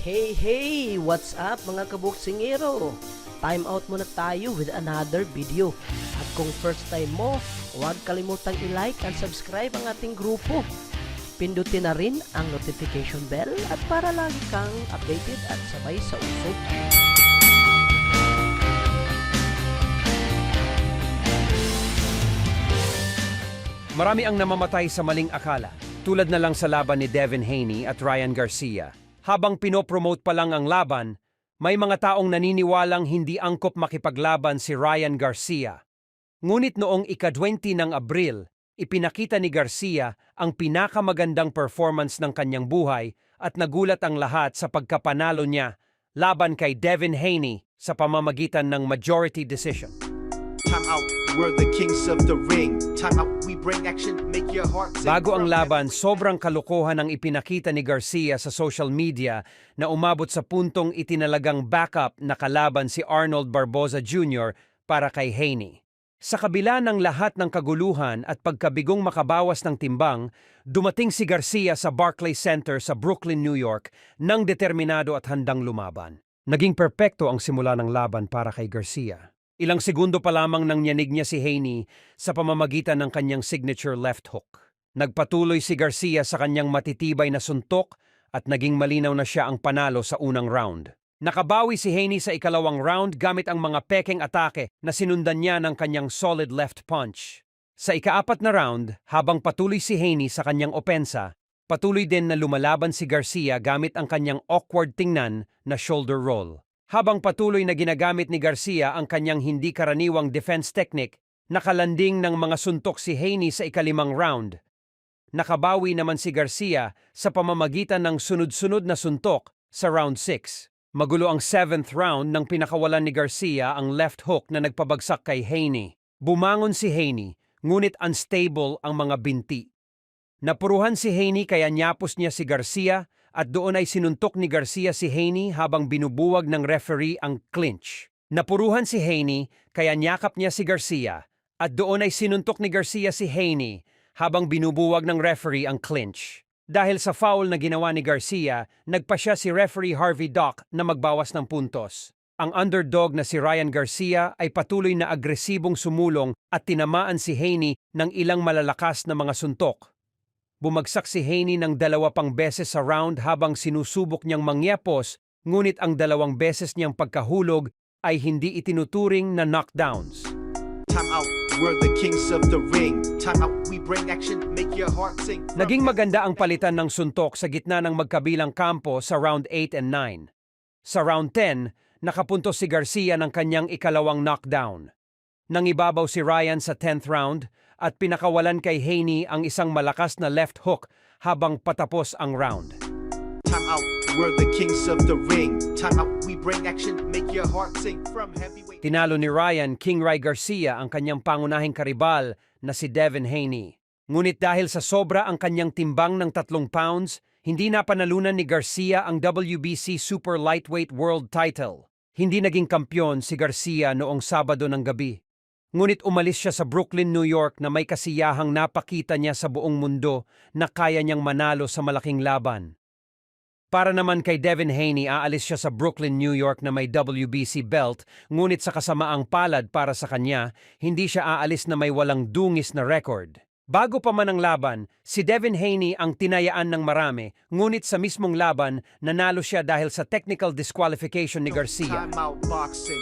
Hey! What's up mga kaboksingero? Time out muna tayo with another video. At kung first time mo, huwag kalimutang i-like and subscribe ang ating grupo. Pindutin na rin ang notification bell at para lagi kang updated at sabay sa uso. Marami ang namamatay sa maling akala, tulad na lang sa laban ni Devin Haney at Ryan Garcia. Habang pinopromote pa lang ang laban, may mga taong naniniwalang hindi angkop makipaglaban si Ryan Garcia. Ngunit noong ika-20 ng Abril, ipinakita ni Garcia ang pinakamagandang performance ng kanyang buhay at nagulat ang lahat sa pagkapanalo niya laban kay Devin Haney sa pamamagitan ng majority decision. Time out, we're the kings of the ring. Time out, we bring action, make your heart sing. Bago ang laban, sobrang kalokohan ang ipinakita ni Garcia sa social media na umabot sa puntong itinalagang backup na kalaban si Arnold Barboza Jr. para kay Haney. Sa kabila ng lahat ng kaguluhan at pagkabigong makabawas ng timbang, dumating si Garcia sa Barclays Center sa Brooklyn, New York nang determinado at handang lumaban. Naging perpekto ang simula ng laban para kay Garcia. Ilang segundo pa lamang nang nyanig niya si Haney sa pamamagitan ng kanyang signature left hook. Nagpatuloy si Garcia sa kanyang matitibay na suntok at naging malinaw na siya ang panalo sa unang round. Nakabawi si Haney sa ikalawang round gamit ang mga pekeng atake na sinundan niya ng kanyang solid left punch. Sa ikaapat na round, habang patuloy si Haney sa kanyang opensa, patuloy din na lumalaban si Garcia gamit ang kanyang awkward tingnan na shoulder roll. Habang patuloy na ginagamit ni Garcia ang kanyang hindi karaniwang defense technique, nakalanding ng mga suntok si Haney sa ikalimang round. Nakabawi naman si Garcia sa pamamagitan ng sunod-sunod na suntok sa round 6. Magulo ang 7th round nang pinakawalan ni Garcia ang left hook na nagpabagsak kay Haney. Bumangon si Haney, ngunit unstable ang mga binti. Napuruhan si Haney kaya nyapos niya si Garcia at doon ay sinuntok ni Garcia si Haney habang binubuwag ng referee ang clinch. Napuruhan si Haney kaya nyakap niya si Garcia at doon ay sinuntok ni Garcia si Haney habang binubuwag ng referee ang clinch. Dahil sa foul na ginawa ni Garcia, nagpasya si referee Harvey Dock na magbawas ng puntos. Ang underdog na si Ryan Garcia ay patuloy na agresibong sumulong at tinamaan si Haney ng ilang malalakas na mga suntok. Bumagsak si Haney ng 2 pang beses sa round habang sinusubok niyang mangyapos, ngunit ang 2 beses niyang pagkahulog ay hindi itinuturing na knockdowns. Time out, we're the kings of the ring. Time out, we bring action, make your heart sing. Naging maganda ang palitan ng suntok sa gitna ng magkabilang kampo sa round 8 and 9. Sa round 10, nakapuntos si Garcia ng kanyang ikalawang knockdown. Nangibabaw si Ryan sa 10th round at pinakawalan kay Haney ang isang malakas na left hook habang patapos ang round. Time out, we're the kings of the ring. Time out, we bring action, make your heart sing. From heavyweight. Tinalo ni Ryan King Ray Garcia ang kanyang pangunahing karibal na si Devin Haney. Ngunit dahil sa sobra ang kanyang timbang ng 3 pounds, hindi na panalunan ni Garcia ang WBC Super Lightweight World Title. Hindi naging kampyon si Garcia noong Sabado ng gabi. Ngunit umalis siya sa Brooklyn, New York na may kasiyahang napakita niya sa buong mundo na kaya niyang manalo sa malaking laban. Para naman kay Devin Haney, aalis siya sa Brooklyn, New York na may WBC belt, ngunit sa kasamaang palad para sa kanya, hindi siya aalis na may walang dungis na record. Bago pa man ang laban, si Devin Haney ang tinayaan ng marami, ngunit sa mismong laban, nanalo siya dahil sa technical disqualification ni Garcia. Time out, boxing.